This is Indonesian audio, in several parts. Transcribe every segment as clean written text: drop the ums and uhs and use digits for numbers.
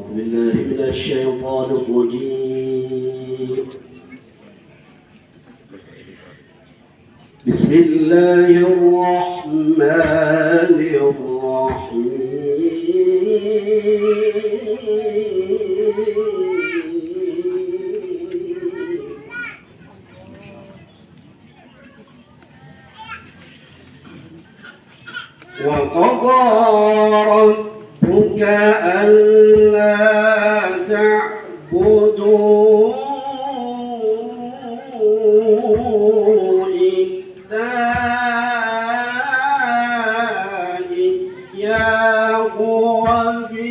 أعوذ بالله من الشيطان الرجيم. بسم الله الرحمن الرحيم. وقضى ربك ألا تعبدوا إلا إياه وبالوالدين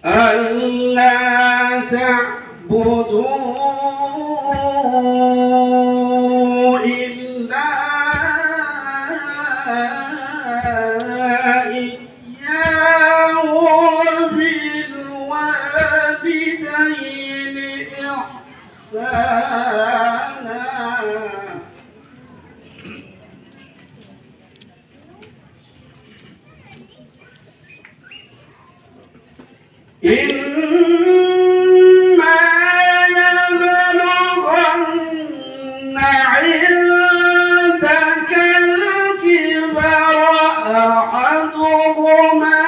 ألا تعبدوا إلا إياه وبالوالدين إحسانا إما يبلغن عندك الكبر أحدهما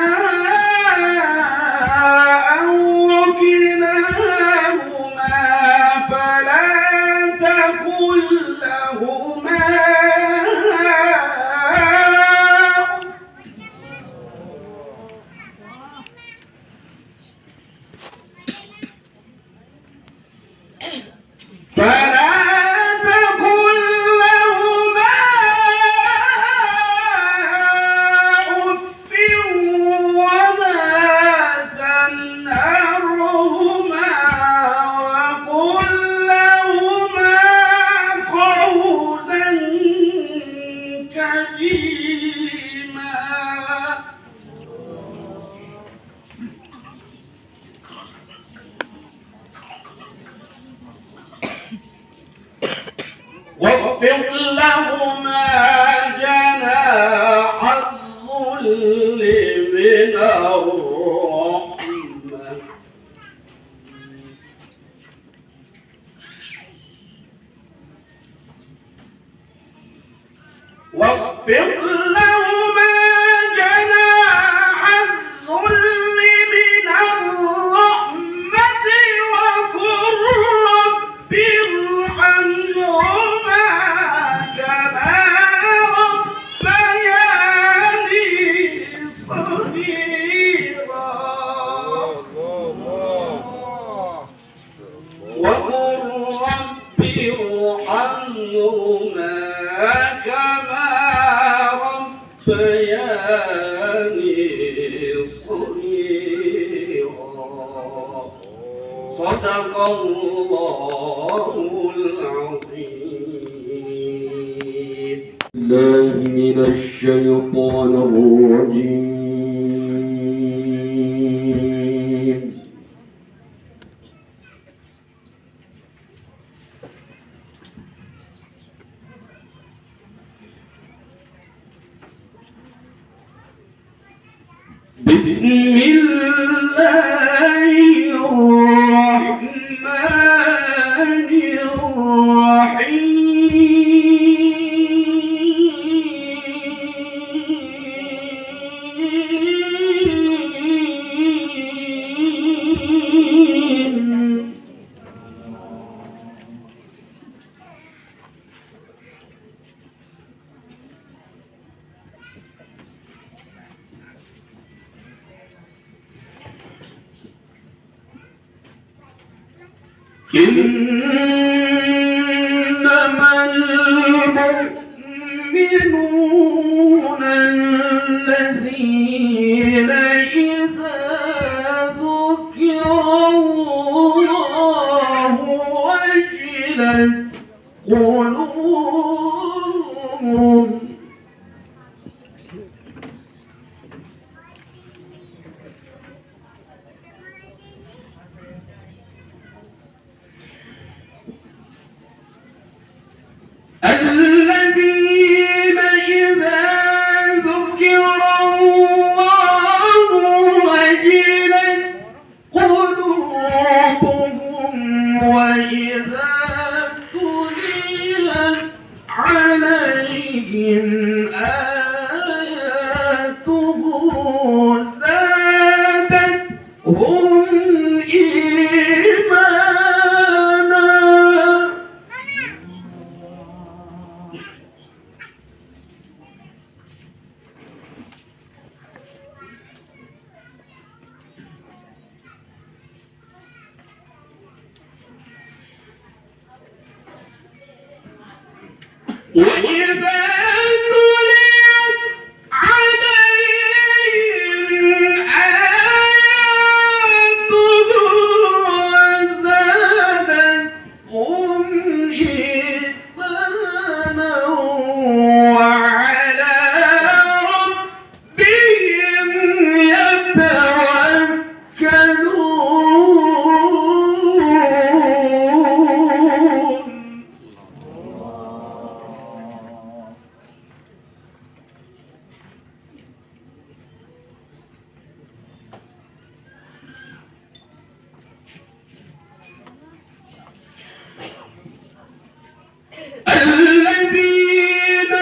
أو كلاهما فلا تقل لهما أف ولا تنهرهما وقل لهما قولا كريما واخفض لهما جناح الذل من الرحمة واخفض لهما جناح الذل من الرحمة وقل رب ارحمهما كما ربياني صغيرا وقل رب ارحمهما كما ربياني صغيرا صدق الله العظيم. الله من الشيطان الرجيم. بسم الله الرحمن الرحيم. إنما المؤمنون الذين إذا ذكر الله وجلت قلوبهم آياته زادتهم إيمانا. وإذا تليت عليهم آياته زادتهم إيمانا وعلى ربهم يتوكلون. الذين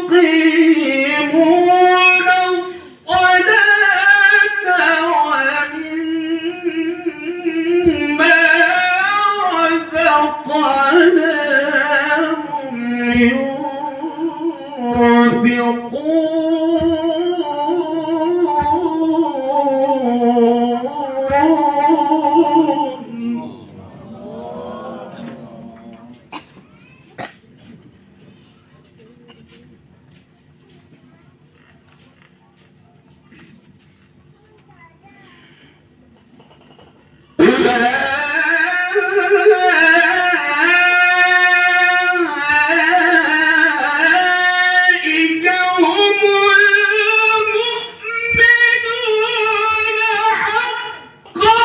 يقيمون الصلاة ومما رزقناهم ينفقون. أولئك هم المؤمنون حقا.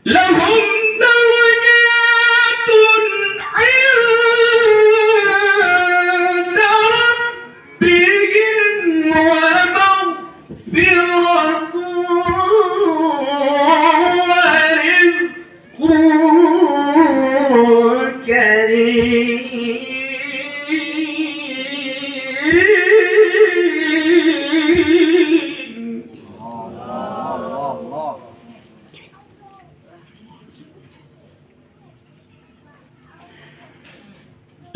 لهم درجات عند ربهم ومغفرة ورزق كريم.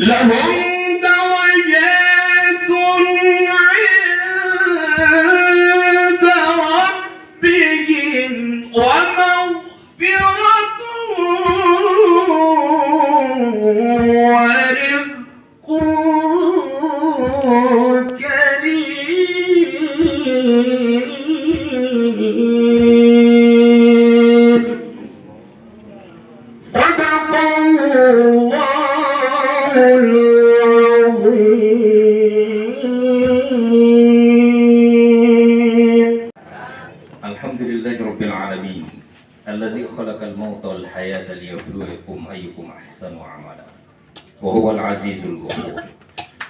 لهم درجات عند ربهم ومغفرة ورزق كريم. صدق الله العظيم. الحمد لله رب العالمين الذي خلق الموت والحياة ليبلوكم أيكم أحسن عملا وهو العزيز الغفور.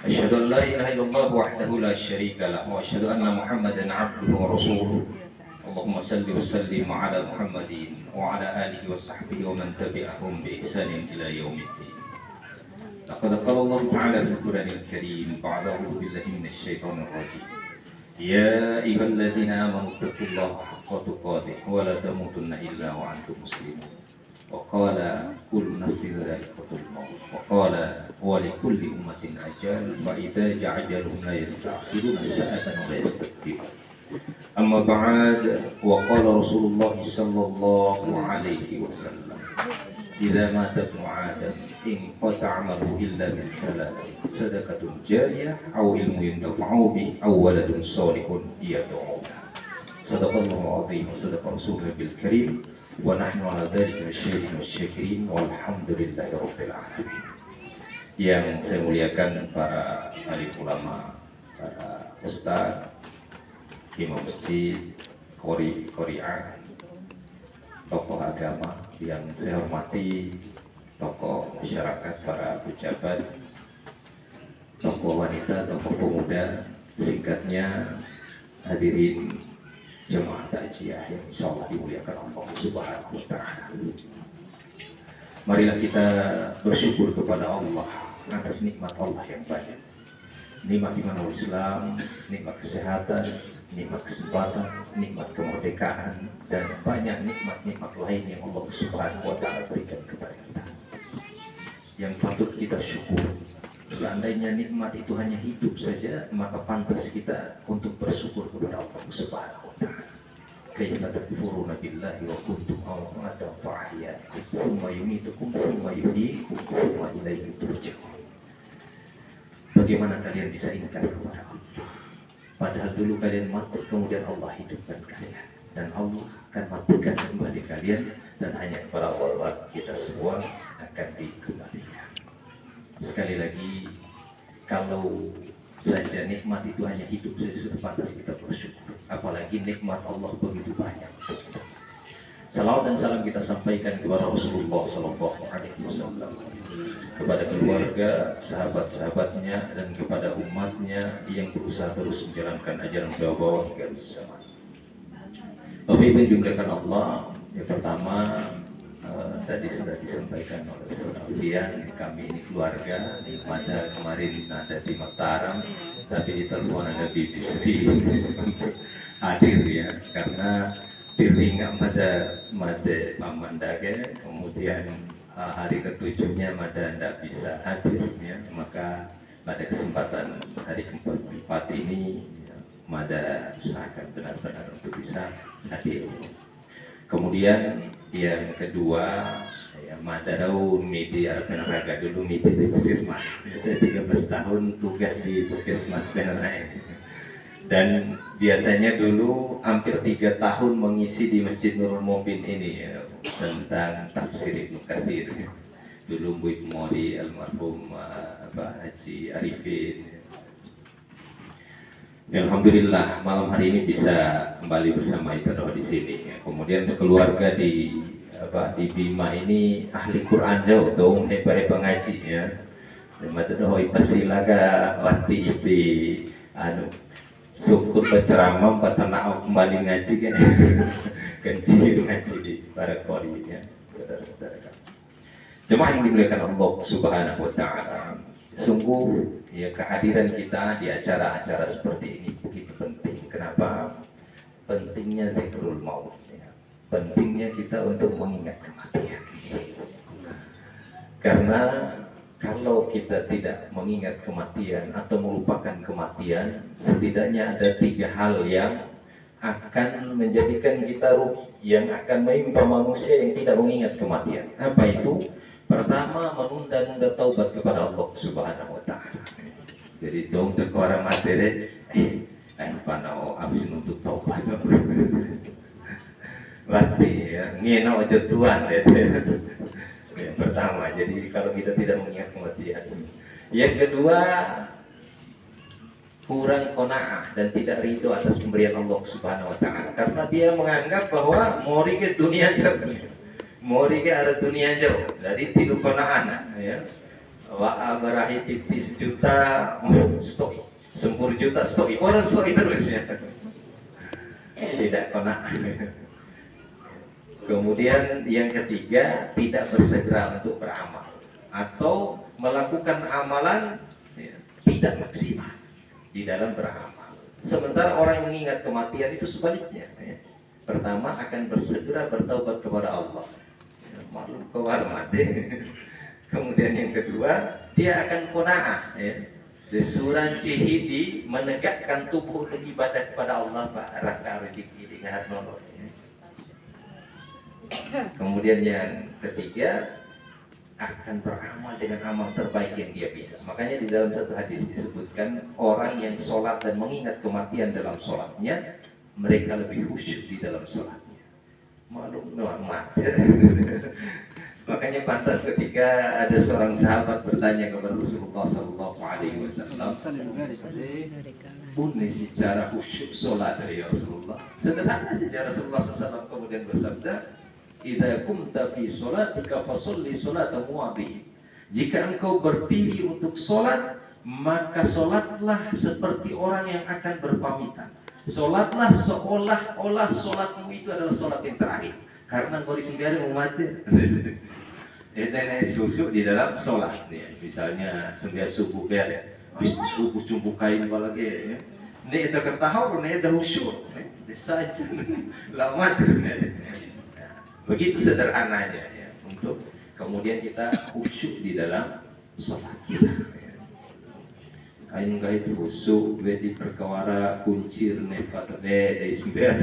أشهد أن لا إله إلا الله وحده لا شريك له وأشهد أن محمدا عبده ورسوله. اللهم صل وسلم على محمد وعلى آله وصحبه ومن تبعهم بإحسان إلى يوم الدين. لقد قال الله تعالى في القرآن الكريم بعد أعوذ بالله من الشيطان الرجيم يا أيها الذين آمنوا اتقوا الله حق تقاته ولا تموتن إلا وأنتم مسلمون. وقال كل نفس ذائقة الموت وقال ولكل أمة أجل فإذا جاء أجلهم لا يستأخرون ساعة ولا يستقدمون. أما بعد وقال رسول الله صلى الله عليه وسلم إذا مات ابن آدم انقطع عمله إلا من ثلاث صدقة جارية أو علم ينتفع به أو ولد صالح يدعو له. صدق الله العظيم وصدق رسوله الكريم ونحن على ذلك من الشاهدين والشاكرين والحمد لله رب العالمين. Yang saya muliakan para alim ulama, para ustaz, imam masjid, qori'ah, tokoh agama yang saya hormati, tokoh masyarakat, para pejabat, tokoh wanita, tokoh pemuda, singkatnya hadirin jemaah takziah yang insyaallah dimuliakan Allah Subhanahu wa taala. Marilah kita bersyukur kepada Allah atas nikmat Allah yang banyak. Nikmat iman Islam, nikmat kesehatan, nikmat kesempatan, nikmat kemerdekaan, dan banyak nikmat-nikmat lain yang Allah Subhanahu wa taala berikan kepada kita. Yang patut kita syukur. Seandainya nikmat itu hanya hidup saja, maka pantas kita untuk bersyukur kepada Allah Subhanahu wa taala. Kaifa takfuruna billahi wa kuntum amwatan fa ahyaakum tsumma yumitukum tsumma yuhyikum tsumma ilaihi turja'un. Bagaimana kalian bisa ingkar kepada Allah? Padahal dulu kalian mati, kemudian Allah hidupkan kalian, dan Allah akan matikan kembali kalian, dan hanya kepada Allah kita semua akan dikembalikan. Sekali lagi, kalau saja nikmat itu hanya hidup saja sudah pantas kita bersyukur, apalagi nikmat Allah begitu banyak. Salawat dan salam kita sampaikan kepada Rasulullah Sallallahu Alaihi Wasallam, kepada keluarga, sahabat-sahabatnya, dan kepada umatnya yang berusaha terus menjalankan ajaran beliau hingga zaman. Bapak Ibu yang dimuliakan Allah, yang pertama tadi sudah disampaikan oleh Saudara Alfian, kami ini keluarga di mana kemarin ada di Mataram, tapi di telepon ada BBC untuk hadir ya, karena tiringa pada pamandage, kemudian hari ketujuhnya Mada tidak bisa hadir ya, maka pada kesempatan hari keempat ini ya, Mada usahakan benar-benar untuk bisa hadir. Kemudian yang kedua ya, Mada daun midi Arab dulu midi di puskesmas. Saya 13 tahun tugas di puskesmas Benerai. Dan biasanya dulu hampir 3 tahun mengisi di Masjid Nurul Mubin ini ya, tentang tafsir Ibnu Katsir. Dulu Bu Mori almarhum Haji Arifin. Alhamdulillah malam hari ini bisa kembali bersama kita di sini. Kemudian keluarga di Bima ini ahli Quran jauh dong, hebat ngaji ya. Mata dohoi pasilaga wanti ipi syukur berceramah patana kembali ngaji kan. Kencir ngaji di para kori ya, saudara-saudara. Jemaah yang dimuliakan Allah Subhanahu wa taala. Sungguh ya, kehadiran kita di acara-acara seperti ini begitu penting. Kenapa? Pentingnya zikrul maut ya. Pentingnya kita untuk mengingat kematian. Karena kalau kita tidak mengingat kematian atau melupakan kematian, setidaknya ada 3 hal yang akan menjadikan kita rugi, yang akan menimpa manusia yang tidak mengingat kematian. Apa itu? Pertama, menunda-nunda taubat kepada Allah Subhanahu wa taala. Jadi dong teko orang materi panau abis untuk taubat. Berarti ya, ngeno aja Tuhan ya. Yang pertama, jadi kalau kita tidak mengingat kematian. Yang kedua, kurang qanaah dan tidak ridho atas pemberian Allah Subhanahu wa taala, karena dia menganggap bahwa mori ke dunia jauh. Mori ke ada dunia jauh. Jadi tidak qanaah ya. Wa abarahi 50 juta stok. 10 juta stok. Orang stok terus ya. Tidak qanaah. Kemudian yang ketiga, tidak bersegera untuk beramal atau melakukan amalan ya, tidak maksimal di dalam beramal. Sementara orang yang mengingat kematian itu sebaliknya ya. Pertama akan bersegera bertaubat kepada Allah ya, maklum kewar mati. Kemudian yang kedua, dia akan qanaah ya. Disuran cihidi menegakkan tubuh untuk ibadah kepada Allah Pak raka rezeki di ngahat nolong ya. Kemudian yang ketiga, akan beramal dengan amal terbaik yang dia bisa. Makanya di dalam satu hadis disebutkan orang yang sholat dan mengingat kematian dalam sholatnya, mereka lebih khusyuk di dalam sholatnya. Maklum mati. Makanya pantas ketika ada seorang sahabat bertanya kepada Rasulullah Sallallahu Alaihi Wasallam, bunyi secara khusyuk sholat dari Rasulullah. Sederhana saja Rasulullah SAW kemudian bersabda, idza kumta fi sholatika fasholli sholata muwadhdhi. Jika engkau berdiri untuk sholat, maka sholatlah seperti orang yang akan berpamitan. Sholatlah seolah-olah sholatmu itu adalah sholat yang terakhir, karena kau disembiari mau mati. Itu khusyuk di dalam sholat. Ya, misalnya sembiar subuh ber, subuh cumbu kain apalagi. Ya. Ini itu ketahuan, ini itu khusyuk. Saja, lama mati. Begitu sederhananya ya, untuk kemudian kita khusyuk di dalam sholat kita. Ain enggak itu khusyuk, di perkawara kuncir nefat dari sembiar.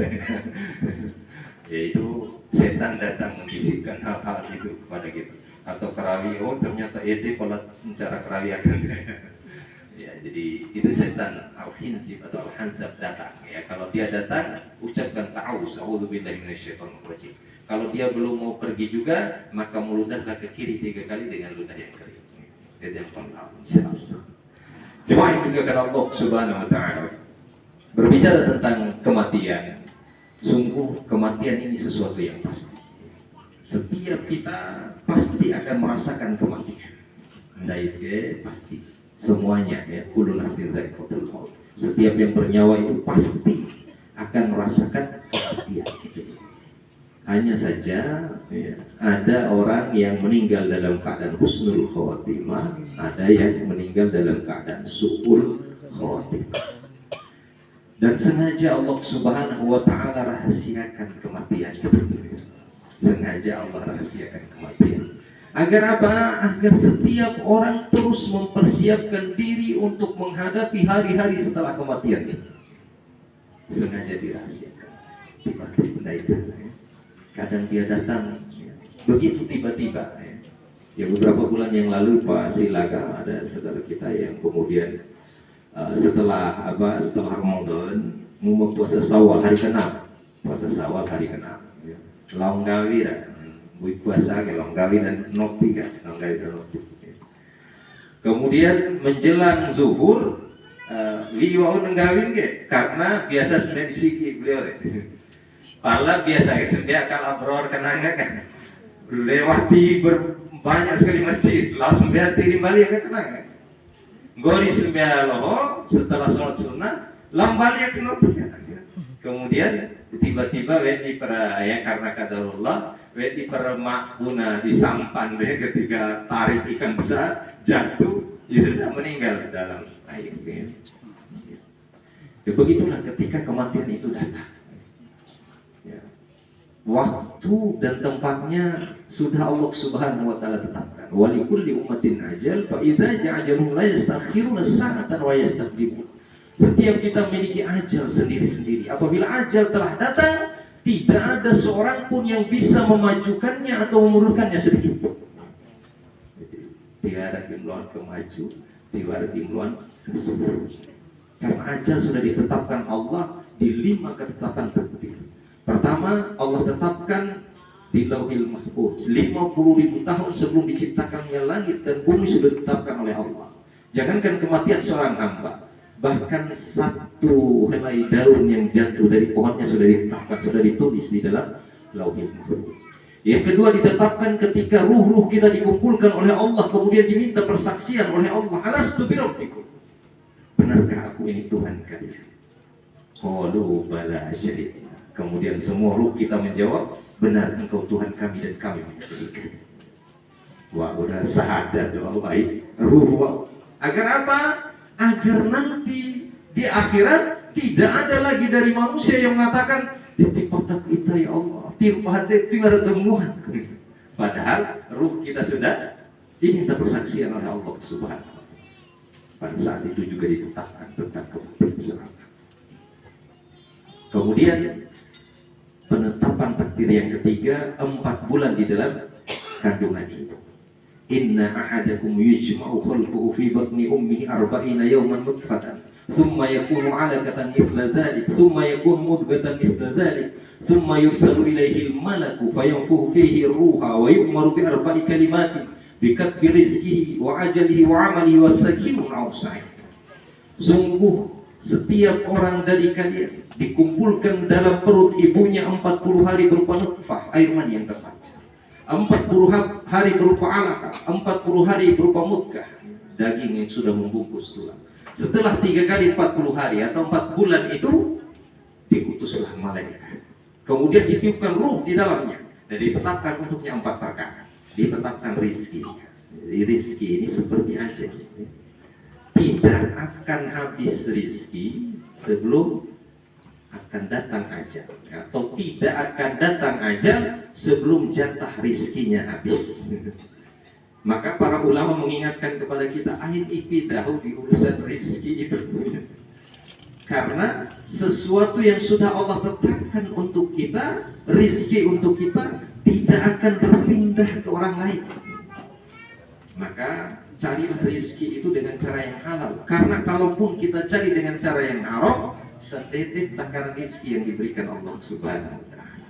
Yaitu setan datang membisikkan hal-hal itu kepada kita. Atau kerawi, oh ternyata itu pola cara kerawi akan. Ya, jadi itu setan al-hinsib atau al-hansab datang. Ya, kalau dia datang, ucapkan ta'awuz, a'udzubillahi minasyaitonir rajim. Kalau dia belum mau pergi juga, maka meludahlah ke kiri 3 kali dengan ludah yang kering. Itu yang pertama, insyaallah. Jemaah yang dimuliakan Allah Subhanahu wa taala. Berbicara tentang kematian, sungguh kematian ini sesuatu yang pasti. Setiap kita pasti akan merasakan kematian. Ndaike pasti semuanya ya, kullu nafsin dha'iqatul maut. Setiap yang bernyawa itu pasti akan merasakan kematian itu. Hanya saja ya, ada orang yang meninggal dalam keadaan husnul khawatimah, ada yang meninggal dalam keadaan su'ul khawatimah. Dan sengaja Allah Subhanahu wa taala rahasiakan kematian itu. Sengaja Allah rahasiakan kematian. Agar apa? Agar setiap orang terus mempersiapkan diri untuk menghadapi hari-hari setelah kematian itu. Sengaja dirahasiakan. Tiba-tiba itu. Kadang dia datang ya, begitu tiba-tiba ya. Ya beberapa bulan yang lalu Pak Silaga ada saudara kita yang kemudian setelah Ramadan mau puasa Syawal hari ke-6. Puasa Syawal hari ke-6 ya. Longgawi dah. Puasa ke longgawi dan nokti kan. Longgawi dan nokti. Ya. Kemudian menjelang zuhur liwau nenggawin ke karena biasa sudah disiki beliau ya. Pala biasa sedia kalau abror kenanga kan lewati banyak sekali masjid langsung dia tirim balik ke kenanga gori sedia loh setelah sholat sunnah lambalik ke notikan kemudian tiba-tiba wedi para ya karena kadarullah wedi para makuna di sampan ketika tarik ikan besar jatuh ya sudah meninggal dalam air ya begitulah ketika kematian itu datang. Ya. Waktu dan tempatnya sudah Allah Subhanahu wa taala tetapkan. Wa likulli ummatin ajal fa idza ja'alu la yastakhiruna sa'atan wa yastaqdimun. Setiap kita memiliki ajal sendiri-sendiri. Apabila ajal telah datang, tidak ada seorang pun yang bisa memajukannya atau memundurkannya sedikit pun. Tiada dimluan ke maju, tiada dimluan ke mundur. Karena ajal sudah ditetapkan Allah di 5 ketetapan takdir. Pertama, Allah tetapkan di Lauhil Mahfuz 50.000 tahun sebelum diciptakannya langit dan bumi sudah ditetapkan oleh Allah. Jangankan kematian seorang hamba, bahkan satu helai daun yang jatuh dari pohonnya sudah ditetapkan, sudah ditulis di dalam Lauhil Mahfuz. Yang kedua ditetapkan ketika ruh-ruh kita dikumpulkan oleh Allah, kemudian diminta persaksian oleh Allah, alastu birabbikum, benarkah aku ini Tuhan kalian? Qalu bala syahidna. Kemudian semua ruh kita menjawab, benar engkau Tuhan kami dan kami menyaksikan. Wah, udah syahadat doa baik. Ruh agar apa? Agar nanti di akhirat tidak ada lagi dari manusia yang mengatakan titik otak kita ya Allah, tiru hati tinggal temuan. Padahal ruh kita sudah diminta persaksian oleh Allah Subhanahu wa taala. Pada saat itu juga ditetapkan tentang kematian. Kemudian penetapan takdir yang ketiga 4 bulan di dalam kandungan ibu. Inna ahadakum yujma'u khalquhu fi batni ummihi 40 yawman nutfatan thumma yakunu 'alaqatan mithla dhalik thumma yakunu mudghatan mithla dhalik thumma yursalu ilayhi al-malaku fayanfukhu fihi ar-ruha wa yu'maru bi 4 kalimatin bi katbi rizqihi wa ajalihi wa 'amalihi was-sakinun aw sa'id. Sungguh setiap orang dari kalian dikumpulkan dalam perut ibunya 40 hari berupa nutfah, air mani yang terpancar. 40 hari berupa alaqah, 40 hari berupa mudghah, daging yang sudah membungkus tulang. Setelah 3 kali 40 hari atau 4 bulan itu diutuslah malaikat. Kemudian ditiupkan ruh di dalamnya dan ditetapkan untuknya 4 perkara. Ditetapkan rizki. Rizki ini seperti ajal. Tidak akan habis rizki sebelum akan datang ajal, atau tidak akan datang ajal sebelum jatah rizkinya habis. Maka para ulama mengingatkan kepada kita, ayo ikhtidahu di urusan rizki itu. Karena sesuatu yang sudah Allah tetapkan untuk kita, rizki untuk kita, tidak akan berpindah ke orang lain. Maka carilah rizki itu dengan cara yang halal. Karena kalaupun kita cari dengan cara yang haram, setetes takaran rizki yang diberikan Allah Subhanahu wa ta'ala.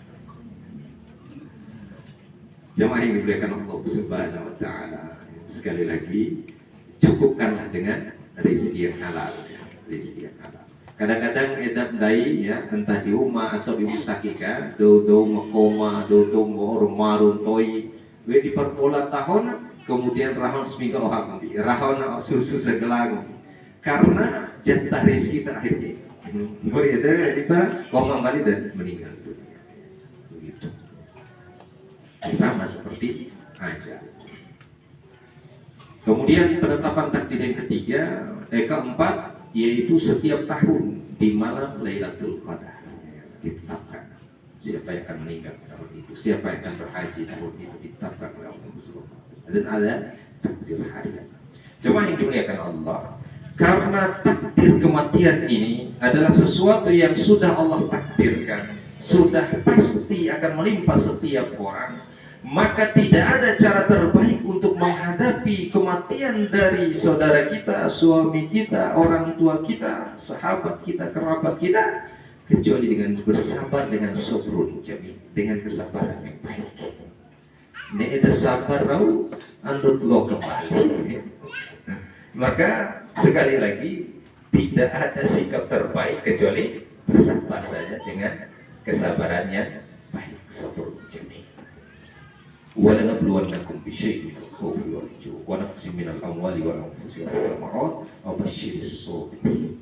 Jemaah yang diberikan Allah Subhanahu wa ta'ala, sekali lagi, cukupkanlah dengan rizki yang halal. Rizki yang halal. Kadang-kadang edap dai ya, entah di rumah atau di usahika, do makoma, do marun toy, we di perpola tahun, kemudian rahon seminggu oham, rahon susu segelang. Karena jatah rezeki terakhirnya. Beredar di mana kau kembali dan meninggal dunia. Begitu. Sama seperti ajal. Kemudian penetapan takdir yang ketiga, keempat, yaitu setiap tahun di malam Lailatul Qadar ditetapkan siapa yang akan meninggal tahun itu, siapa yang akan berhaji tahun itu, ditetapkan oleh Allah Subhanahu wa ta'ala. Dan ada takdir harian. Jemaah yang dimuliakan Allah, karena takdir kematian ini adalah sesuatu yang sudah Allah takdirkan, sudah pasti akan menimpa setiap orang, maka tidak ada cara terbaik untuk menghadapi kematian dari saudara kita, suami kita, orang tua kita, sahabat kita, kerabat kita, kecuali dengan bersabar dengan sabrun jamil, dengan kesabaran yang baik. Ini ada sabar rau andut lo kembali. Maka sekali lagi tidak ada sikap terbaik kecuali bersabar saja dengan kesabarannya baik, sabrun jamil. وَلَنَبْلُوَنَّكُمْ بِشَيْءٍ مِنَ الْخَوْفِ وَالْجُوعِ وَنَقْصٍ مِنَ الْأَمْوَالِ وَالْأَنْفُسِ وَالثَّمَرَاتِ وَبَشِّرِ الصَّابِرِينَ.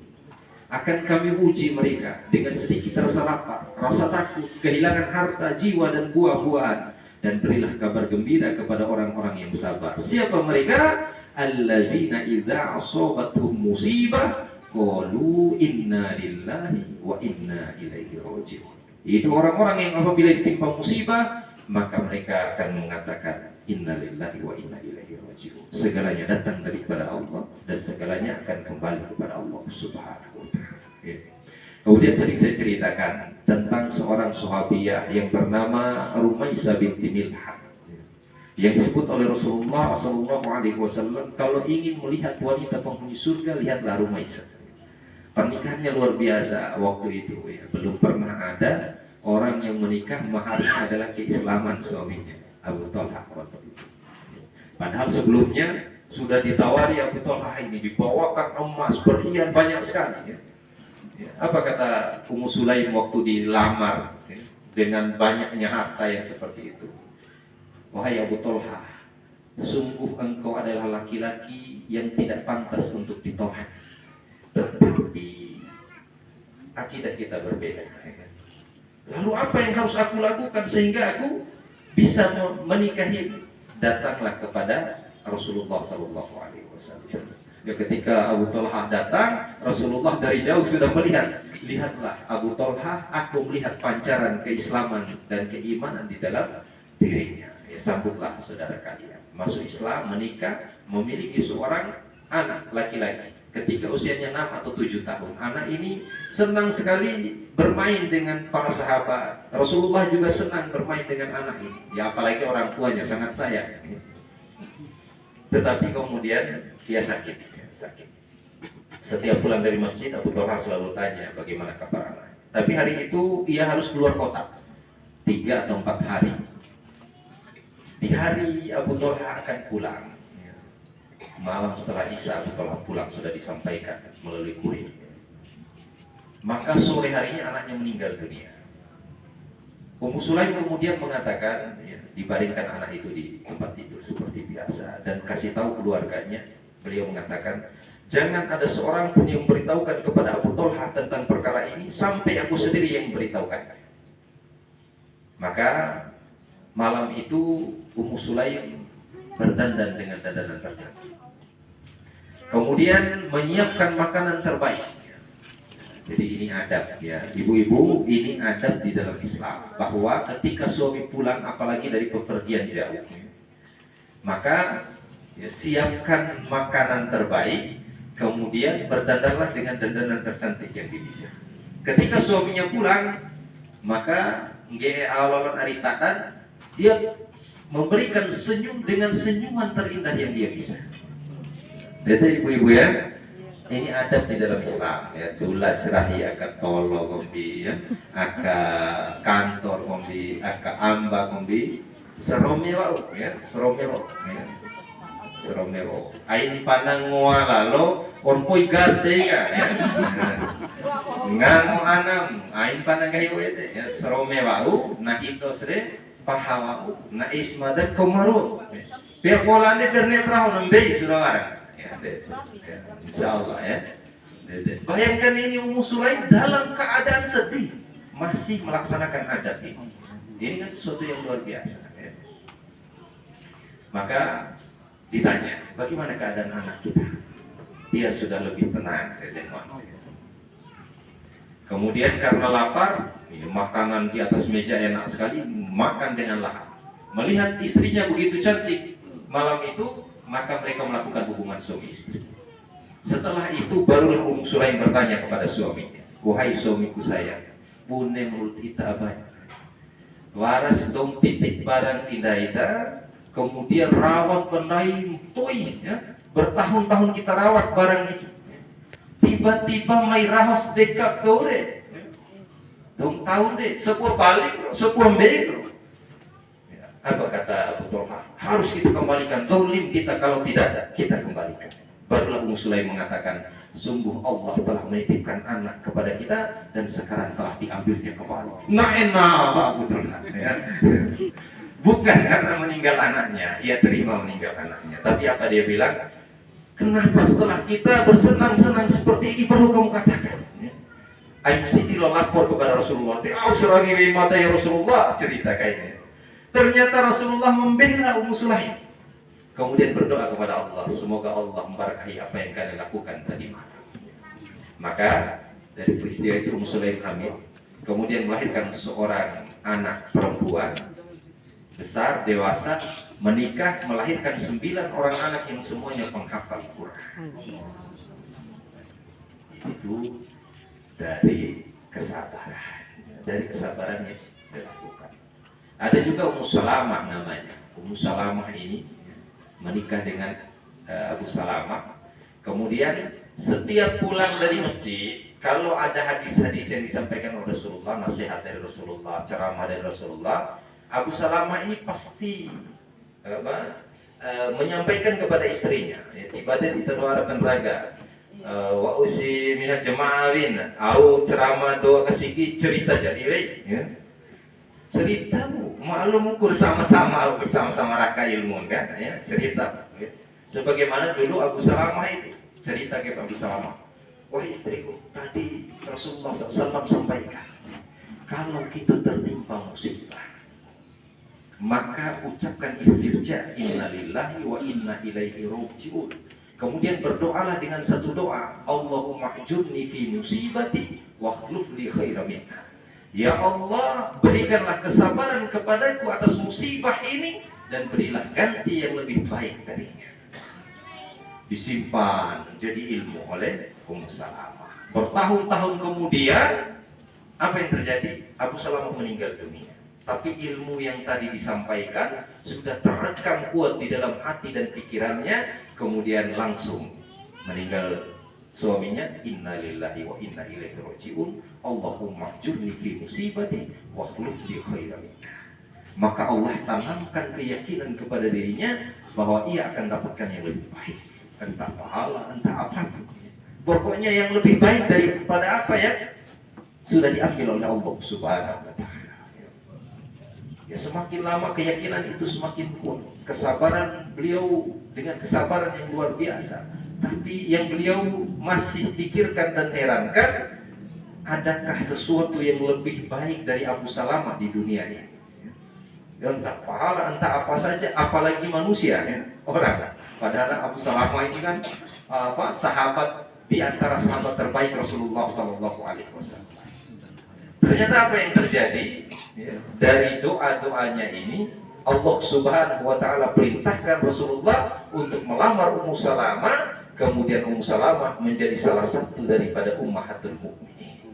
Akan kami uji mereka dengan sedikit rasa lapar, rasa takut, kehilangan harta, jiwa dan buah-buahan, dan berilah kabar gembira kepada orang-orang yang sabar. Siapa mereka? Alladzina idza asabathum musibah qalu inna lillahi wa inna ilaihi raji'un. Itu orang-orang yang apabila ditimpa musibah, maka mereka akan mengatakan innalillahi wa inna ilaihi raji'un. Segalanya datang daripada Allah dan segalanya akan kembali kepada Allah Subhanahu wa ta'ala. Kemudian sering saya ceritakan tentang seorang sahabiah yang bernama Rumaisah binti Milhan, yang disebut oleh Rasulullah SAW, kalau ingin melihat wanita penghuni surga, lihatlah Rumaisah. Pernikahannya luar biasa waktu itu ya. Belum pernah ada orang yang menikah maharnya adalah keislaman suaminya, Abu Talha waktu itu. Padahal sebelumnya sudah ditawari Abu Talha ini, dibawakan emas, berlian banyak sekali ya. Apa kata Ummu Sulaim waktu dilamar ya, dengan banyaknya harta yang seperti itu? Wahai Abu Talha, sungguh engkau adalah laki-laki yang tidak pantas untuk ditolak. Tetapi akidah kita berbeda ya. Lalu apa yang harus aku lakukan sehingga aku bisa menikahi? Datanglah kepada Rasulullah SAW. Ya, ketika Abu Talha datang, Rasulullah dari jauh sudah melihat. Lihatlah Abu Talha, aku melihat pancaran keislaman dan keimanan di dalam dirinya. Ya, sambutlah saudara kalian. Masuk Islam, menikah, memiliki seorang anak laki-laki. Ketika usianya 6 atau 7 tahun, anak ini senang sekali bermain dengan para sahabat. Rasulullah juga senang bermain dengan anak ini. Ya apalagi orang tuanya sangat sayang. Tetapi kemudian dia sakit. Setiap pulang dari masjid, Abu Talha selalu tanya bagaimana kabar anak. Tapi hari itu ia harus keluar kota 3 atau 4 hari. Di hari Abu Talha akan pulang, malam setelah Isya Abu Talha pulang, sudah disampaikan melalui kurir. Maka sore harinya anaknya meninggal dunia. Ummu Sulaim kemudian mengatakan, ya, dibaringkan anak itu di tempat tidur seperti biasa dan kasih tahu keluarganya. Beliau mengatakan, jangan ada seorang pun yang memberitahukan kepada Abu Thalhah tentang perkara ini sampai aku sendiri yang memberitahukan. Maka malam itu Ummu Sulaim berdandan dengan dandanan tercantik. Kemudian menyiapkan makanan terbaik. Jadi ini adab ya, ibu-ibu, ini adab di dalam Islam bahwa ketika suami pulang apalagi dari bepergian jauh, maka ya, siapkan makanan terbaik, kemudian berdandanlah dengan dandanan tercantik yang bisa. Ketika suaminya pulang, maka awalon aritatan dia memberikan senyum dengan senyuman terindah yang dia bisa. Jadi ibu-ibu ya, ini adab di dalam Islam ya. Tulas rahi aka tolo kombi ya, aka kantor kombi, aka amba kombi, seromewau ya, seromewau ya. Seromewau. Ain panang ngoalalo onpoi gas dega ya. Ngamo anam, ain panang kayu ete ya, seromewau na itosre pahawau na ismadan komaru. Biar polane bernetrau nembei surawara. Ya, insya Allah ya. Bayangkan ini Ummu Sulaim dalam keadaan sedih masih melaksanakan adab ini. Ini kan sesuatu yang luar biasa ya. Maka ditanya, bagaimana keadaan anak kita? Dia sudah lebih tenang. Kemudian karena lapar, makanan di atas meja enak sekali, makan dengan lahap. Melihat istrinya begitu cantik malam itu, maka mereka melakukan hubungan suami istri. Setelah itu barulah Ummu Sulaim bertanya kepada suaminya, wahai suamiku sayang, pune menurut kita apa? Waras dong titik barang indah ita, kemudian rawat benai toy, ya? Bertahun-tahun kita rawat barang itu. Tiba-tiba mai rahos dekat tore, dong tahun deh, sebuah balik, sebuah bego. Apa kata Abu Thalhah? Harus kita kembalikan. Zalim kita, kalau tidak kita kembalikan. Barulah Ummu Sulaim mengatakan, sungguh Allah telah menitipkan anak kepada kita dan sekarang telah diambilnya kembali. Nah enak Abu Thalhah ya. Bukan karena meninggal anaknya, ia terima meninggal anaknya. Tapi apa dia bilang? Kenapa setelah kita bersenang-senang seperti ini baru kamu katakan? Ayub Siti lo lapor kepada Rasulullah. Tiap serangi mata ya Rasulullah, cerita kayaknya. Ternyata Rasulullah membela Ummu Sulaim. Kemudian berdoa kepada Allah, semoga Allah memberkahi apa yang kalian lakukan tadi malam. Maka dari peristiwa itu Ummu Sulaim hamil, kemudian melahirkan seorang anak perempuan besar, dewasa, menikah, melahirkan 9 orang anak yang semuanya penghafal Quran. Itu dari kesabaran, dari kesabarannya dilakukan. Ada juga Ummu Salamah namanya. Ummu Salamah ini menikah dengan Abu Salamah. Kemudian setiap pulang dari masjid, kalau ada hadis-hadis yang disampaikan oleh Rasulullah, nasihat dari Rasulullah, ceramah dari Rasulullah, Abu Salamah ini pasti menyampaikan kepada istrinya. Tiba-tiba ditaruhkan raga. Wa usi minat jemaawin, au ceramah doa kasiki cerita jadi ya. Ceritamu maklum ukur sama-sama raka ilmu kan ya, cerita ya. Sebagaimana dulu Abu Salamah itu cerita ke Abu Salamah, wahai istriku, tadi Rasulullah SAW sampaikan kalau kita tertimpa musibah maka ucapkan istirja inna lillahi wa inna ilaihi raji'un. Kemudian berdoalah dengan satu doa, Allahumma ajurni fi musibati wa akhlif li khairan minha. Ya Allah, berikanlah kesabaran kepadaku atas musibah ini dan berilah ganti yang lebih baik darinya. Disimpan jadi ilmu oleh Ummu Salamah. Bertahun-tahun kemudian, apa yang terjadi? Abu Salamah meninggal dunia. Tapi ilmu yang tadi disampaikan sudah terekam kuat di dalam hati dan pikirannya. Kemudian langsung meninggal suaminya, inna lillahi wa inna ilaihi raji'un, Allahumma ajurni fi musibati wa akhlif li khairan minha. Maka Allah tanamkan keyakinan kepada dirinya bahwa ia akan dapatkan yang lebih baik, entah pahala, entah apapun. Pokoknya yang lebih baik daripada apa ya sudah diambil oleh Allah Subhanahu wa ta'ala. Ya, semakin lama keyakinan itu semakin kuat. Kesabaran beliau dengan kesabaran yang luar biasa. Tapi yang beliau masih pikirkan dan herankan, adakah sesuatu yang lebih baik dari Abu Salamah di dunia ini? Ya, entah pahala, entah apa saja, apalagi manusia, ya, orang. Padahal Abu Salamah ini kan sahabat di antara sahabat terbaik Rasulullah SAW. Ternyata apa yang terjadi? Ya, dari doa-doanya ini Allah Subhanahu wa taala perintahkan Rasulullah untuk melamar Ummu Salamah, kemudian Ummu Salamah menjadi salah satu daripada ummahatul mukminin.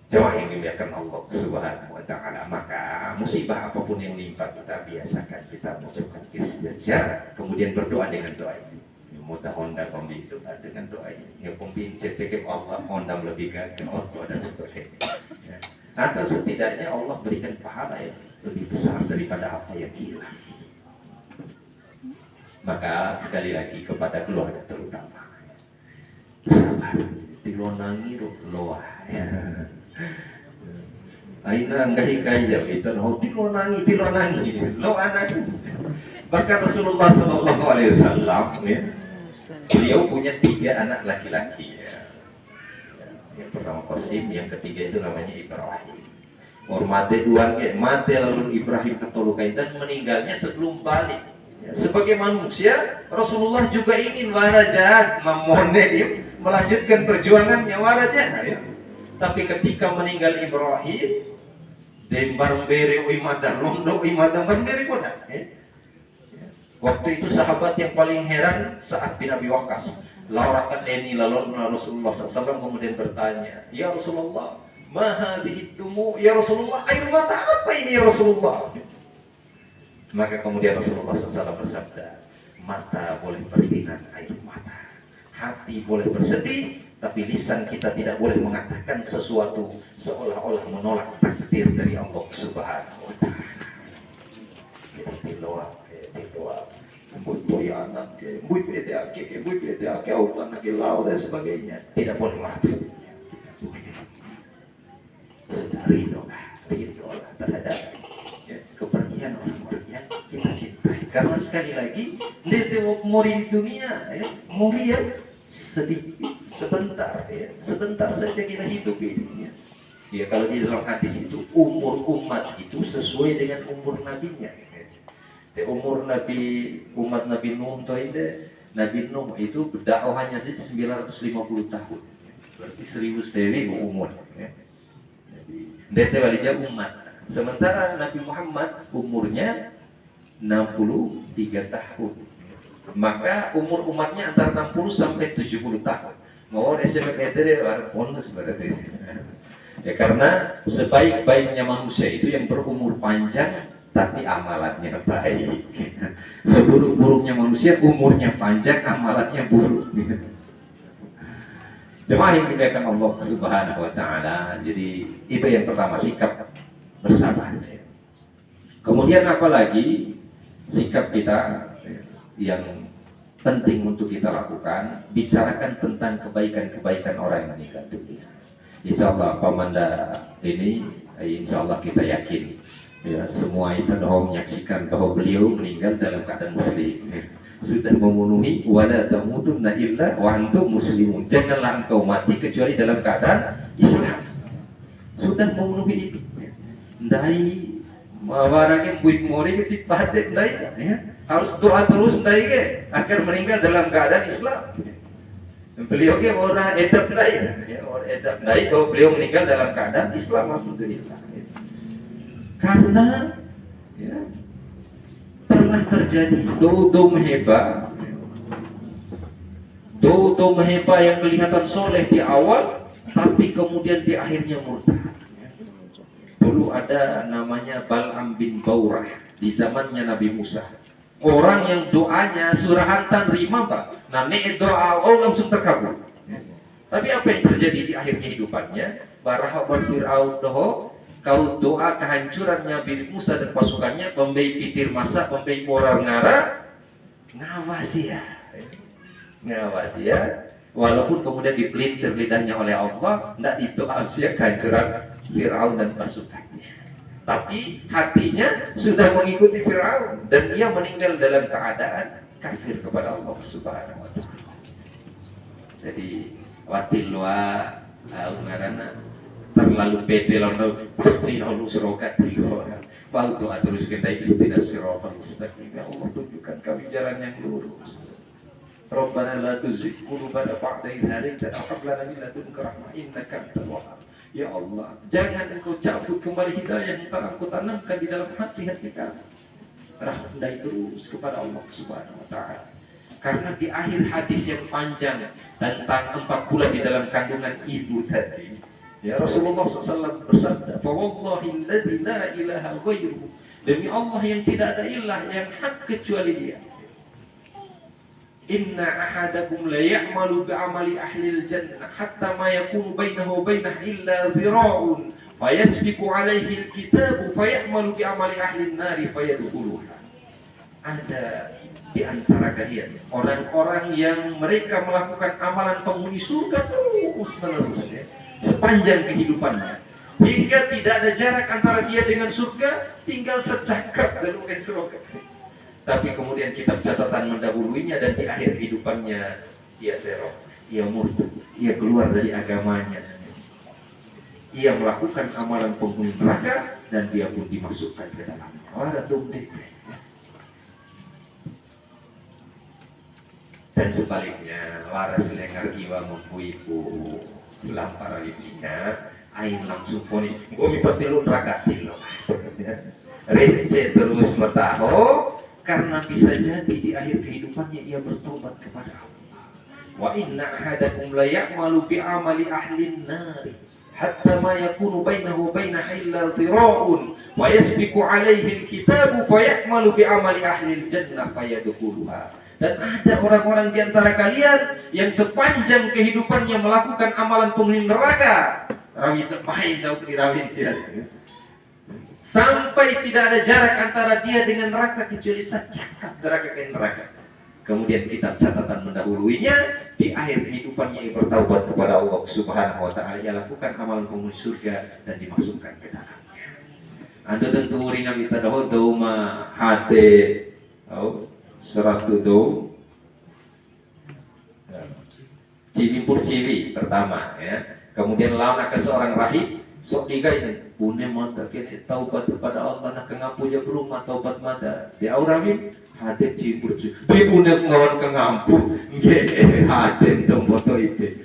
Jemaah yang dimuliakan Allah Subhanahu wa taala, maka musibah apapun yang menimpa kita, biasakan kita mengucapkan istirja, kemudian berdoa dengan doa ini. Mudah honda kombi doa dengan doa ini. Yang kombi cetek Allah honda lebih gagah orto dan sebagainya. Ya. Atau setidaknya Allah berikan pahala yang lebih besar daripada apa yang hilang. Maka sekali lagi kepada keluarga terutama, bersabar. Tilonangi loa ya. Aina enggak hikayah itu, tilonangi lo anak. Bahkan Rasulullah SAW ya, beliau punya 3 anak laki-laki ya. Yang pertama Qasim, yang ketiga itu namanya Ibrahim. Mate duan ke mate lalu Ibrahim ketolukai dan meninggalnya sebelum balik. Ya, sebagai manusia Rasulullah juga ingin warajat memone melanjutkan perjuangannya warajat ya. Tapi ketika meninggal Ibrahim, dembar bere uimatan londo uimatan bere kota. Waktu itu sahabat yang paling heran Sa'ad bin Abi Waqqas. Laurakan ini lalu Rasulullah SAW kemudian bertanya, ya Rasulullah, ma hadhihi dumu ya Rasulullah, air mata apa ini ya Rasulullah? Maka kemudian Rasulullah SAW bersabda, mata boleh berinan air mata, hati boleh bersedih, tapi lisan kita tidak boleh mengatakan sesuatu seolah-olah menolak takdir dari Allah Subhanahu wa taala. Kita doa, anak, dan sebagainya tidak boleh mati. Sudah ridho terhadap kepergian orang-orang yang kita cintai. Karena sekali lagi, mori di dunia, mori yang sedikit, sebentar, sebentar saja kita hidup ini. Ya, kalau di dalam hadis itu umur umat itu sesuai dengan umur nabinya. Umur umat Nabi Nuh Nabi Nuh itu dakwahnya saja 950 tahun. Berarti 1000 seri umur. Dete walija umat. Sementara Nabi Muhammad umurnya 63 tahun. Maka umur umatnya antara 60 sampai 70 tahun. Mau SMP itu bonus berarti. Ya, karena sebaik-baiknya manusia itu yang berumur panjang tapi amalannya baik. Seburuk-buruknya manusia umurnya panjang, amalannya buruk. Jemaah yang dimuliakan Allah Subhanahu wa taala. Jadi itu yang pertama, sikap bersabar. Kemudian apalagi sikap kita yang penting untuk kita lakukan, bicarakan tentang kebaikan-kebaikan orang yang meninggal dunia. Insyaallah pamanda ini insyaallah kita yakin ya, semua itu menyaksikan bahwa beliau meninggal dalam keadaan muslim. Sudah memenuhi wala tamutunna illa wa antum muslimun. Janganlah engkau mati kecuali dalam keadaan Islam. Sudah memenuhi itu. Ndai mawarake buit mori ketipate ndai ya. Harus doa terus ndai ke agar meninggal dalam keadaan Islam. Beliau ke orang edap ndai ya, orang edap ndai bahwa beliau meninggal dalam keadaan Islam, alhamdulillah. Karena ya, pernah terjadi dodo meheba yang kelihatan soleh di awal, tapi kemudian di akhirnya murtad. Dulu ada namanya Bal'am bin Baurah di zamannya Nabi Musa. Orang yang doanya surahantan rima pak, nah doa Allah langsung terkabul. Tapi apa yang terjadi di akhir kehidupannya? Baraha Fir'aun doho kau doa kehancurannya Nabi Musa dan pasukannya, pembei pitir masa, pembei orang ngara, ngawasi ya, walaupun kemudian dipelintir lidahnya oleh Allah, tidak itu absia kehancuran Fir'aun dan pasukannya. tapi hatinya sudah mengikuti Firaun dan ia meninggal dalam keadaan kafir kepada Allah Subhanahu wa taala. Jadi watil wa ngaranna terlalu pede lawan pasti lalu serokat tiga. Waktu terus kita tidak siratan mustaqim. Ya Allah, tunjukkan kami jalan yang lurus. Rabbana la tuzigh qulubana ba'da idh hadaytana wa hab lana min ladunka rahmah innaka antal wahhab. Ya Allah, jangan Engkau cabut kembali hidayah yang telah Engkau tanamkan di dalam hati-hati kami. Rendai terus kepada Allah Subhanahu wa taala. Karena di akhir hadis yang panjang tentang 4 bulan di dalam kandungan ibu tadi, ya Rasulullah SAW bersabda, "Fa wallahi alladzi la ilaha ghairuhu." Demi Allah yang tidak ada ilah yang hak kecuali Dia. Inna ahadakum la ya'malu bi'amali ahli al-jannah hatta ma yakunu bainahu wa bainahu illa dhira'un fayasbiqu alaihi al-kitabu fayamalu bi'amali ahli an-nari fayadkhuluha. Ada di antara kalian orang-orang yang mereka melakukan amalan penghuni surga terus menerus ya, sepanjang kehidupannya, hingga tidak ada jarak antara dia dengan surga, tinggal secakap dalam surga. Tapi kemudian kitab catatan mendahuluinya dan di akhir kehidupannya ia serok, ia murtad, ia keluar dari agamanya. Ia melakukan amalan penghuni neraka dan dia pun dimasukkan ke dalamnya. Dan sebaliknya, waras lengar iwa mempuiku lampar lipinya, ain langsung fonis, gue pasti lu neraka tilo. Receh terus mataho. Karena bisa jadi di akhir kehidupannya ia bertobat kepada Allah. Wa inna ahadakum la ya'malu bi amali ahli an-nar hatta ma yakunu bainahu wa bainaha illa dhira'un wa yasbiqu alaihi al-kitabu fa ya'malu bi amali ahli al-jannah fayadkhuluha. Dan ada orang-orang di antara kalian yang sepanjang kehidupannya melakukan amalan penghuni neraka. Rawi terbaik jauh di rawi siapa? Sampai tidak ada jarak antara dia dengan neraka kecuali secakap neraka ke neraka. Kemudian kitab catatan mendahuluinya, di akhir kehidupannya ia bertaubat kepada Allah Subhanahu wa taala, ia lakukan amalan penghuni surga dan dimasukkan ke dalamnya. Anda tentu ringan kita dah doma hati seratu do cibimpur ciwi pertama ya. Kemudian lawan ke seorang rahib sok tiga ini punya mata kini taubat kepada Allah nak kengapu je berumah taubat mata di aurahim hadir cimpur dia punya ngawan kengampu nggak hadir dong foto itu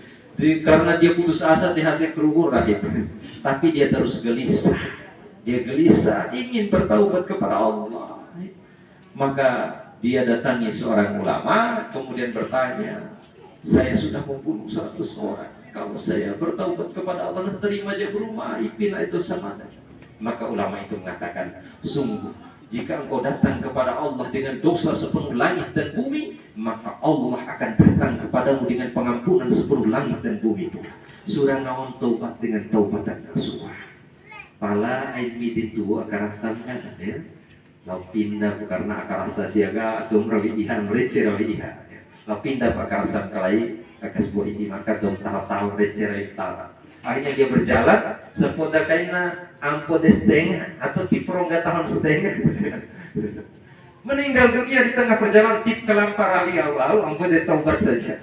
karena dia putus asa di hati kerubur rahim tapi dia terus gelisah ingin bertaubat kepada Allah, maka dia datangi seorang ulama kemudian bertanya, saya sudah membunuh 100 orang. Kalau saya bertaubat kepada Allah dan terima aja berumah, ipinlah itu sama. Maka ulama itu mengatakan, sungguh jika engkau datang kepada Allah dengan dosa sepenuh langit dan bumi, maka Allah akan datang kepadamu dengan pengampunan sepenuh langit dan bumi pula. Surah naon taubat dengan taubatan nasuha. Pala ain midin tu akarasannya ya. Lau pindah karena akarasa siaga atau merawi ihan merece rawi ihan. Lau pindah akarasan kalai akas buah ini maka dong tahu-tahu receh tala. Akhirnya dia berjalan sepoda kaina ampo de setengah atau tiperongga tahun setengah. Meninggal dunia di tengah perjalanan tip kelampar rawi awal ampo de taubat saja.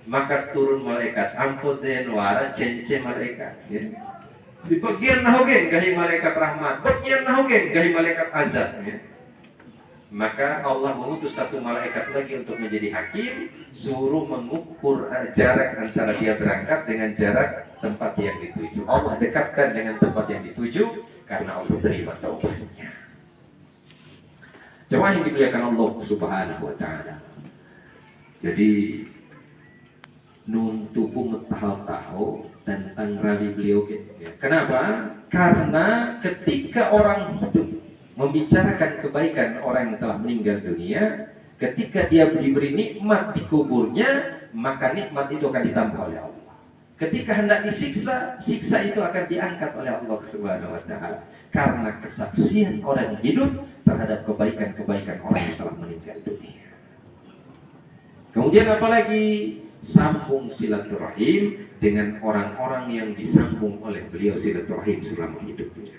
Maka turun malaikat ampo de nuara cence malaikat ya. Di bagian nahogen gahi malaikat rahmat, bagian nahogen gahi malaikat azab ya. Maka Allah mengutus satu malaikat lagi untuk menjadi hakim, suruh mengukur jarak antara dia berangkat dengan jarak tempat yang dituju. Allah dekatkan dengan tempat yang dituju karena Allah terima taubatnya. Jemaah yang dimuliakan Allah Subhanahu wa taala. Jadi nun tubuh tahu tentang rawi beliau. Kenapa? Karena ketika orang hidup membicarakan kebaikan orang yang telah meninggal dunia, ketika dia diberi nikmat di kuburnya, maka nikmat itu akan ditambah oleh Allah. Ketika hendak disiksa, siksa itu akan diangkat oleh Allah Subhanahu wa taala karena kesaksian orang hidup terhadap kebaikan-kebaikan orang yang telah meninggal dunia. Kemudian apalagi sambung silaturahim dengan orang-orang yang disambung oleh beliau silaturahim selama hidupnya.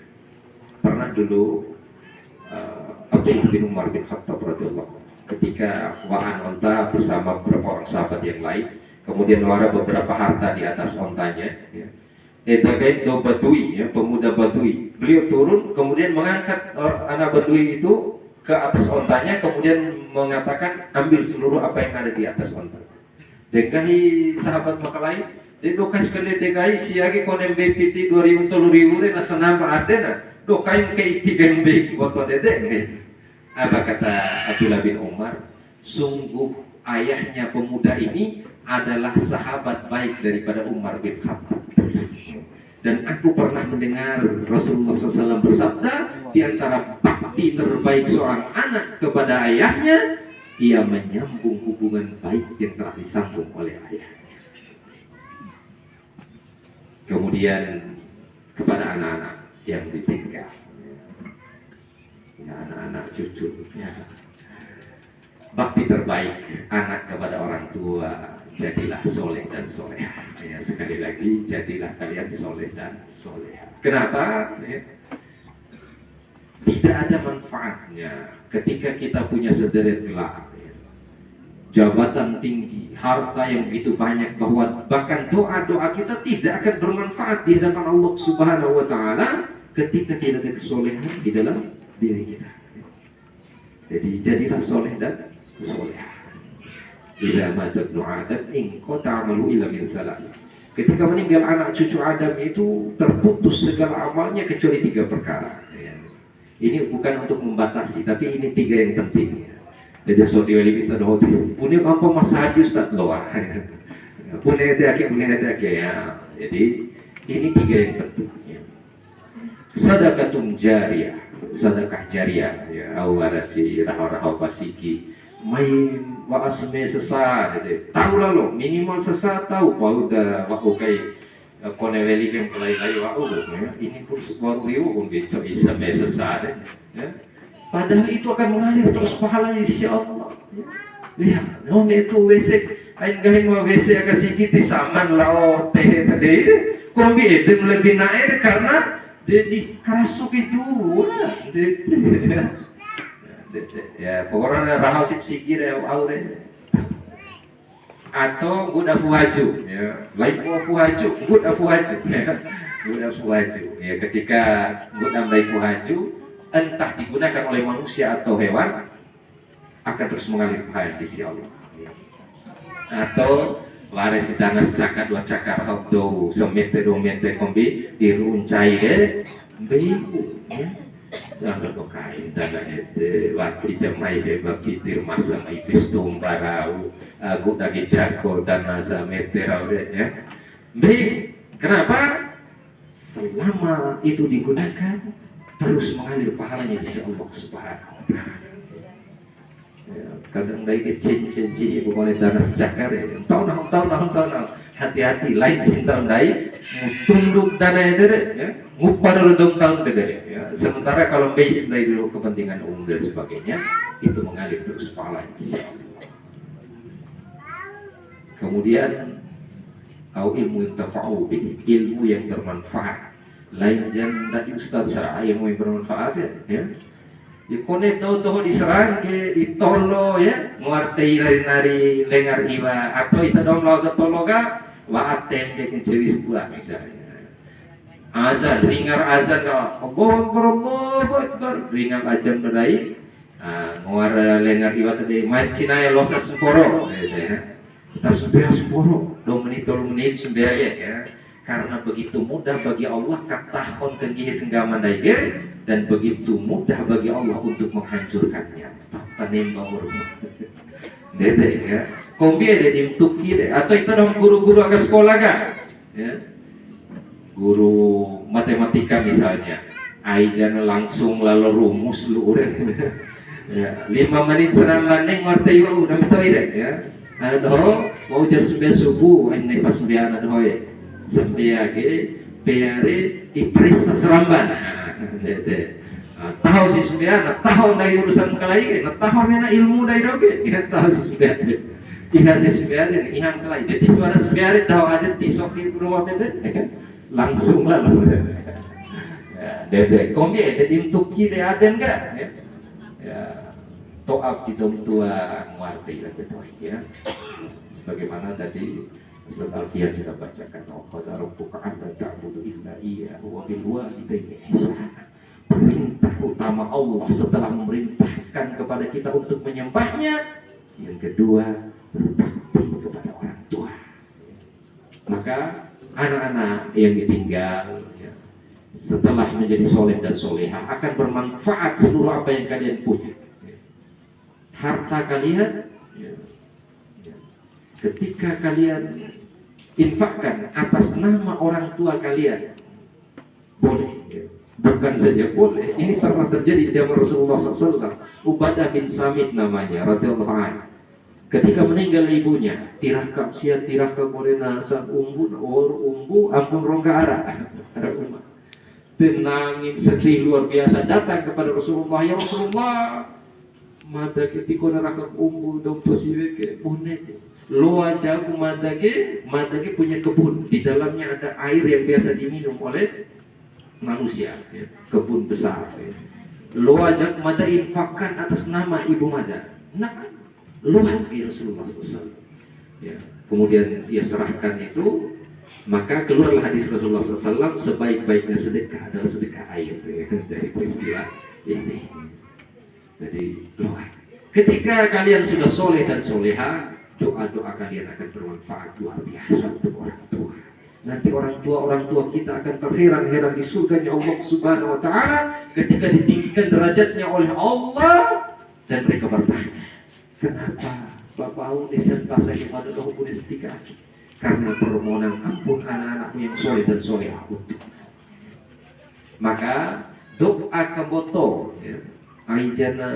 pernah dulu Abdullah bin Umar bin Khattab radhiyallahu ketika waan onta bersama beberapa orang sahabat yang lain, kemudian ada beberapa harta di atas ontanya. Ya. Terkait do Badui, ya, pemuda Badui, beliau turun kemudian mengangkat anak Badui itu ke atas ontanya, kemudian mengatakan ambil seluruh apa yang ada di atas onta. Dekai sahabat maka lain, dokai sekali dekai siagi konem BPT 2000 3000 na senama adena, dokai ke ikigen baik foto dedek nih. Apa kata Abdullah bin Umar? Sungguh ayahnya pemuda ini adalah sahabat baik daripada Umar bin Khattab. Dan aku pernah mendengar Rasulullah SAW bersabda, di antara bakti terbaik seorang anak kepada ayahnya, ia menyambung hubungan baik yang telah disambung oleh ayahnya. Kemudian kepada anak-anak yang ditinggal, ya, anak-anak cucunya, bakti terbaik anak kepada orang tua, jadilah soleh dan soleha. Ya, sekali lagi, jadilah kalian soleh dan soleha. Kenapa? Ya. Tidak ada manfaatnya ketika kita punya sederet gelar, ya, jabatan tinggi, harta yang begitu banyak, bahwa bahkan doa-doa kita tidak akan bermanfaat di hadapan Allah Subhanahu wa Ta'ala ketika tidak ada kesolehan di dalam diri kita. Jadi jadilah soleh dan soleha. Ila mata ibnu Adam in qata amalu illa min salas. Ketika meninggal anak cucu Adam itu terputus segala amalnya kecuali 3 perkara. Ya. Ini bukan untuk membatasi, tapi ini 3 yang penting. Ya. Jadi sodi wali kita doa punya apa masa haji Ustaz doa. Punya ada ya. Jadi ini 3 yang penting. Ya. Sadaqatun jariyah, sedekah jariah, ya, awarasi rahau pasiki. Main waasme sesa gitu. Tahu lalu minimal sesa tahu bahwa udah waktu kayak koneweli yang pelai-pelai waktu ya. Ini pun baru riu besok isa me sesa ya. Padahal itu akan mengalir terus pahalanya insyaallah. Ya. Lihat, non itu WC ain gahe mau WC agak sedikit saman lao teh tadi. Kombi itu lebih naik karena di kerasuk itu ya pokoknya rahau sikir ya aure atau budak fuhaju ya lain fuhaju budak fuhaju budak fuhaju ya ketika budak baik fuhaju entah digunakan oleh manusia atau hewan akan terus mengalir pahala di sisi Allah atau waris dana secakar 2 cakar haudo semete 2 meter kombi diruncai deh beu ya yang berkain dan itu waktu jamai bebas fitir masa itu barau aku dagi jago dan masa meter ya baik kenapa selama itu digunakan terus mengalir pahalanya di sisi Allah Subhanahu wa Ta'ala. Ya, kadang dari cincin ibu boleh dana secakar ya tahun hati-hati lain cinta dari tunduk dana itu ya ngupar redong tahun kedere ya. Sementara kalau basic dari dulu kepentingan umum dan sebagainya itu mengalir terus pahalanya. Kemudian au ilmu intafa'u bih, ilmu yang bermanfaat. Lain jangan dari ustaz serah ilmu yang bermanfaat ya. Ikone tahu diserang ke ditolo ya, nguartei nari lengar iba atau itu dong loga tologa wa atem ke cewi sebuah misalnya. Azan, ringar azan kau, Allah Akbar, ringar azan berdai, nguar lengar iba tadi, macina ya losa semporo, ya. Kita sebelah semporo, 2 menit 3 menit sebelah ya. Karena begitu mudah bagi Allah katahon kegih tenggaman daige dan begitu mudah bagi Allah untuk menghancurkannya. Tanembang rumah. Dede ya. Kombi ada di tuki deh. Atau itu dong guru-guru agak sekolah kan? Ya. Guru matematika misalnya. Aijana langsung lalu rumus lu udah. Ya. 5 menit serang landing ngerti udah betul ya. Ada doh mau jam 9 subuh ini pas 9 ada doh ya. Sembiage peare diperiksa seramban. Tahu si sembiana, tahu dari urusan kelai, tahu mana ilmu dari doge, kita tahu si sembiana. Iya si sembiana, iham kelai. Jadi suara sembiana tahu ada tisok di rumah itu, langsung lah. Ya, dede kombi ada untuk kita aden kan? Ya, toab di tua muarti lah betul ya. Sebagaimana tadi Ustaz Alfian sudah bacakan, qad rabbuka an ta'budu illa iyyahu wa bil walidayni ihsana. Perintah utama Allah setelah memerintahkan kepada kita untuk menyembahnya, yang kedua berbakti kepada orang tua. Maka anak-anak yang ditinggal ya, setelah menjadi soleh dan soleha akan bermanfaat seluruh apa yang kalian punya. Harta kalian ya, ya, ketika kalian infakkan atas nama orang tua kalian, boleh ya. Bukan saja boleh, ini pernah terjadi di zaman Rasulullah SAW. Ubadah bin Samit namanya, radhiyallahu anhu. Ketika meninggal ibunya, tirakam morena sang umbu ampun rongga arah umat. Tenangin sedih luar biasa datang kepada Rasulullah, ya Rasulullah, mada ketika neraka umbu dong posiwe ke bonet. Lo aja aku mada ke punya kebun, di dalamnya ada air yang biasa diminum oleh manusia, ya, kebun besar. Ya. Lo ajak mada infakkan atas nama ibu mada. Nah, lo ya Rasulullah SAW. Ya. Kemudian ia serahkan itu, maka keluarlah hadis Rasulullah SAW, sebaik-baiknya sedekah adalah sedekah air ya, dari peristiwa ini. Jadi doa. Ketika kalian sudah soleh dan soleha, doa-doa kalian akan bermanfaat luar biasa untuk orang tua. Nanti orang tua kita akan terheran-heran di surganya Allah Subhanahu wa Ta'ala ketika ditinggikan derajatnya oleh Allah, dan mereka bertanya, kenapa Bapak diserta saya pada hukum setika? Karena permohonan ampun anak-anakmu yang soleh dan solehah untuk. Maka doa keboto ya, aijana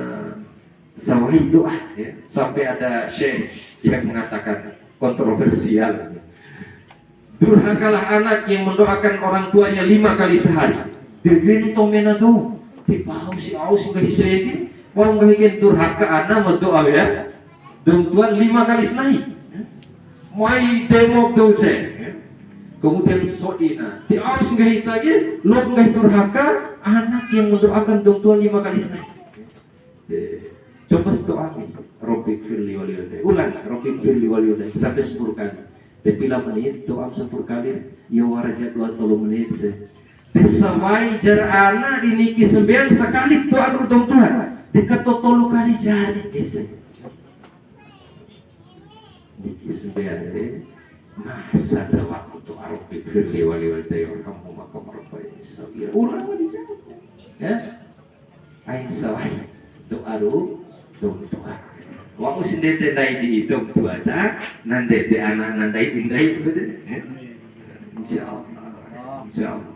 sawai doa ya, sampai ada syekh yang mengatakan kontroversial, durhakalah anak yang mendoakan orang tuanya 5 kali sehari. Devento menado, tipau si aus nggak hisegi, wong nggak hikin durhaka anak mendoa ya, dan Tuhan 5 kali sehari. Mai demok dosa. Kemudian sodina, ti aus nggak hitagi, lo nggak durhaka anak yang mendoakan dong Tuhan 5 kali sehari. Coba doa Rabbik firli waliyadai, ulang Rabbik firli waliyadai sampai 10 kali. Bila menit doa 10 kali, ya waraja 2-3 menit se. Desawai jar anak diniki 9 sekali doa rudong Tuhan. Dekat 3 kali jadi kese. Niki 9 masa ada waktu doa Rabbik firli waliyadai warhamhu maka marbai sabir. Ulang dijawab. Ya. Ain sawai doa dong doa. Wang usin dete nai dihitung tua tak, nandete anak nandai indai betul. Insyaallah.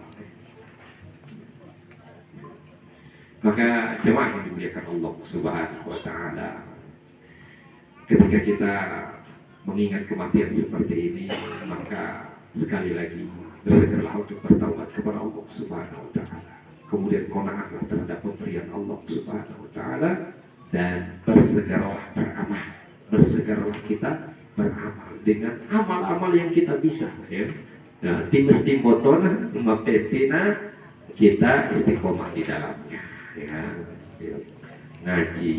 Maka jemaah yang dimuliakan Allah Subhanahu wa Ta'ala, ketika kita mengingat kematian seperti ini, maka sekali lagi bersegeralah untuk bertaubat kepada Allah Subhanahu wa Ta'ala. Kemudian qanaatlah terhadap pemberian Allah Subhanahu wa Ta'ala, dan bersegeralah beramal. Bersegeralah kita beramal dengan amal-amal yang kita bisa ya. Nah, mesti motona mapetina kita istiqomah di dalamnya ya. Ngaji,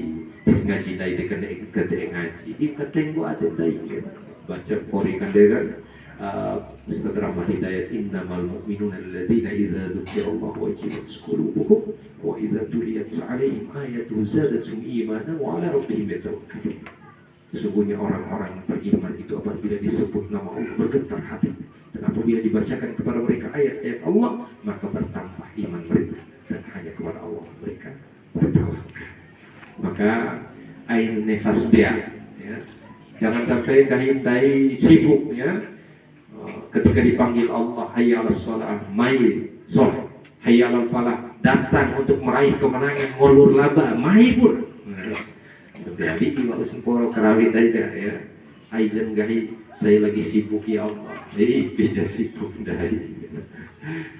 ngaji dai dekan ngaji. Di ketenggo ada dai ya. Baca Qur'an kan dengan Ustaz Rahmat Hidayat, innamal mu'minuna alladzina idza dzukirallahu wajilat qulubuhum wa idza tuliyat 'alaihim ayatuhu zadatuhum imanan wa 'ala rabbihim yatawakkalun. Sesungguhnya orang-orang beriman itu apabila disebut nama Allah bergetar hati, dan apabila dibacakan kepada mereka ayat-ayat Allah maka bertambah iman mereka, dan hanya kepada Allah mereka bertawakal. Maka ain nefas dia ya. Jangan sampai dai sibuk ya. Ketika dipanggil Allah, hayya 'alas shalah, mai sholat, hayya 'alal falah, datang untuk meraih kemenangan, ngulur laba, mai pun. Jadi iwa semporo kerawit aja ya. Aizen gahi, saya lagi sibuk ya Allah. Jadi bisa sibuk dari.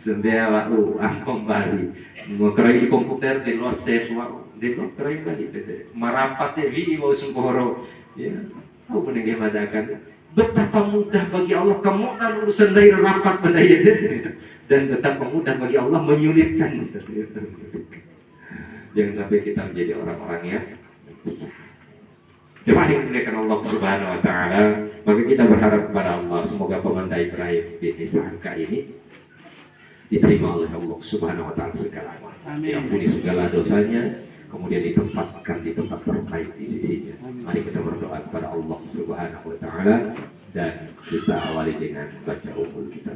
Sendia waktu angkong Bali, mau kerawit di komputer di luar save waktu, di luar kerawit Bali. Marapat vi iwa semporo, ya. Aku menengah madakan. Betapa mudah bagi Allah kemudahan urusan dari rapat bendaya dan betapa mudah bagi Allah menyulitkan. Jangan sampai kita menjadi orang-orang yang jemaah yang dimuliakan Allah Subhanahu wa taala. Maka kita berharap kepada Allah semoga pemandai Ibrahim binti Sangka ini diterima oleh Allah Subhanahu wa taala segalanya. Diampuni segala dosanya, kemudian ditempatkan di tempat terbaik di sisinya. Mari kita berdoa kepada Allah Subhanahu wa taala dan kita awali dengan baca umul kita.